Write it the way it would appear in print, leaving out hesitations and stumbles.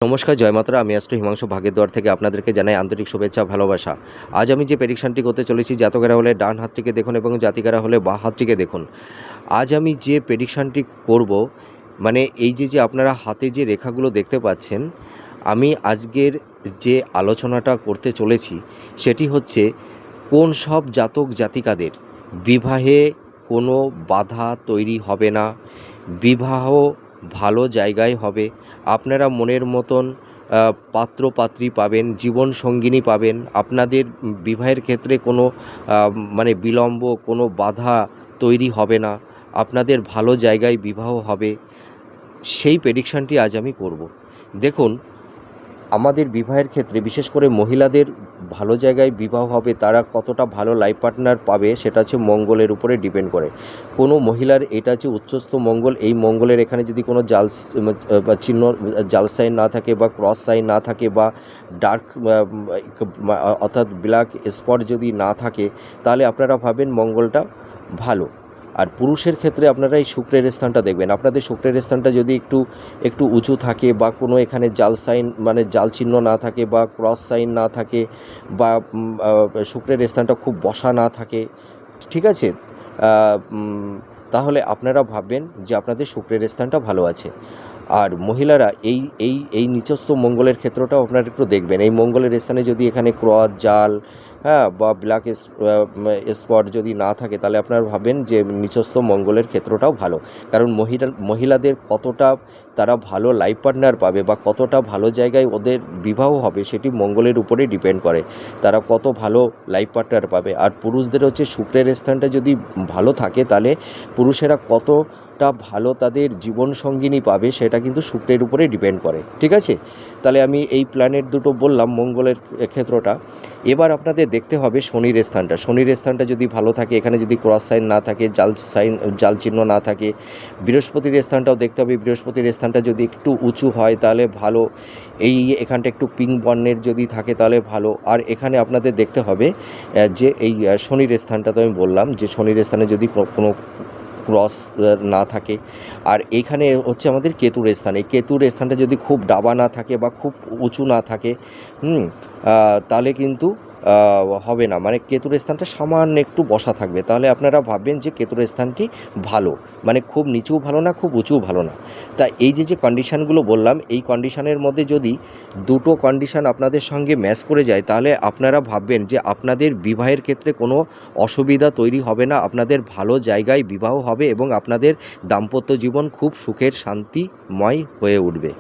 নমস্কার, জয় মাতারা। আমি অ্যাস্ট্রো হিমাংশু ভাগ্যদ্বার থেকে আপনাদেরকে জানাই আন্তরিক শুভেচ্ছা, ভালোবাসা। আজ আমি যে প্রেডিকশানটি করতে চলেছি, জাতকেরা হলে ডান হাতটিকে দেখুন এবং জাতিকারা হলে বাঁ হাতটিকে দেখুন। আজ আমি যে প্রেডিকশানটি করব, মানে এই যে আপনারা হাতে যে রেখাগুলো দেখতে পাচ্ছেন, আমি আজকের যে আলোচনাটা করতে চলেছি সেটি হচ্ছে কোন সব জাতক জাতিকাদের বিবাহে কোনো বাধা তৈরি হবে না, বিবাহ ভালো জায়গায় হবে, আপনারা মনের মতন পাত্রপাত্রী পাবেন, জীবন সঙ্গিনী পাবেন, আপনাদের বিবাহের ক্ষেত্রে কোনো মানে বিলম্ব, কোনো বাধা তৈরি হবে না, আপনাদের ভালো জায়গায় বিবাহ হবে, সেই প্রেডিকশানটি আজ আমি করব। দেখুন, আমাদের বিবাহের ক্ষেত্রে বিশেষ করে মহিলাদের ভালো জায়গায় বিবাহ হবে, তারা কতটা ভালো লাইফ পার্টনার পাবে সেটা হচ্ছে মঙ্গলের উপরে ডিপেন্ড করে। কোনো মহিলার এটা হচ্ছে উচ্চস্থ মঙ্গল, এই মঙ্গলের এখানে যদি কোনো চিহ্ন, জাল সাইন না থাকে বা ক্রস সাইন না থাকে বা ডার্ক অর্থাৎ ব্ল্যাক স্পট যদি না থাকে, তাহলে আপনারা ভাবেন মঙ্গলটা ভালো। আর পুরুষের ক্ষেত্রে আপনারা এই শুক্রের স্থানটা দেখবেন, আপনাদের শুক্রের স্থানটা যদি একটু উঁচু থাকে বা কোনো এখানে জাল সাইন মানে জাল চিহ্ন না থাকে বা ক্রস সাইন না থাকে বা শুক্রের স্থানটা খুব বসা না থাকে, ঠিক আছে, তাহলে আপনারা ভাববেন যে আপনাদের শুক্রের স্থানটা ভালো আছে। আর মহিলারা এই এই এই নিচস্থ মঙ্গলের ক্ষেত্রটাও আপনারা একটু দেখবেন। এই মঙ্গলের স্থানে যদি এখানে ক্রস জাল বা ব্ল্যাক স্পট যদি না থাকে, তাহলে আপনারা ভাবেন যে নিচস্থ মঙ্গলের ক্ষেত্রটাও ভালো। কারণ মহিলাদের কতটা তারা ভালো লাইফ পার্টনার পাবে বা কতটা ভালো জায়গায় ওদের বিবাহ হবে সেটি মঙ্গলের উপরে ডিপেন্ড করে, তারা কত ভালো লাইফ পার্টনার পাবে। আর পুরুষদের হচ্ছে শুক্রের স্থানটা যদি ভালো থাকে, তাহলে পুরুষেরা কতটা ভালো তাদের জীবন সঙ্গিনী পাবে সেটা কিন্তু শুক্রের উপরে ডিপেন্ড করে, ঠিক আছে। তাহলে আমি এই প্ল্যানেট দুটো বললাম, মঙ্গলের ক্ষেত্রটা। এবার আপনাদের দেখতে হবে শনির স্থানটা। শনির স্থানটা যদি ভালো থাকে, এখানে যদি ক্রস সাইন না থাকে, জাল চিহ্ন না থাকে। বৃহস্পতির স্থানটাও দেখতে হবে, বৃহস্পতির স্থানটা যদি একটু উঁচু হয় তাহলে ভালো, এখানটা একটু পিঙ্ক বর্ণের যদি থাকে তাহলে ভালো। আর এখানে আপনাদের দেখতে হবে যে এই শনির স্থানটা তো আমি বললাম যে শনির স্থানে যদি কোনো ক্রস না থাকে। আর এইখানে হচ্ছে আমাদের কেতুর স্থান, এই কেতুর স্থানটা যদি খুব ডাবা না থাকে বা খুব উঁচু না থাকে, তাহলে কিন্তু হবে না, মানে কেতুর স্থানটা সামান্য একটু বসা থাকবে, তাহলে আপনারা ভাববেন যে কেতুর স্থানটি ভালো, মানে খুব নিচুও ভালো না, খুব উঁচুও ভালো না। তা এই যে কন্ডিশানগুলো বললাম, এই কন্ডিশানের মধ্যে যদি দুটো কন্ডিশান আপনাদের সঙ্গে ম্যাচ করে যায়, তাহলে আপনারা ভাববেন যে আপনাদের বিবাহের ক্ষেত্রে কোনো অসুবিধা তৈরি হবে না, আপনাদের ভালো জায়গায় বিবাহ হবে এবং আপনাদের দাম্পত্য জীবন খুব সুখের শান্তিময় হয়ে উঠবে।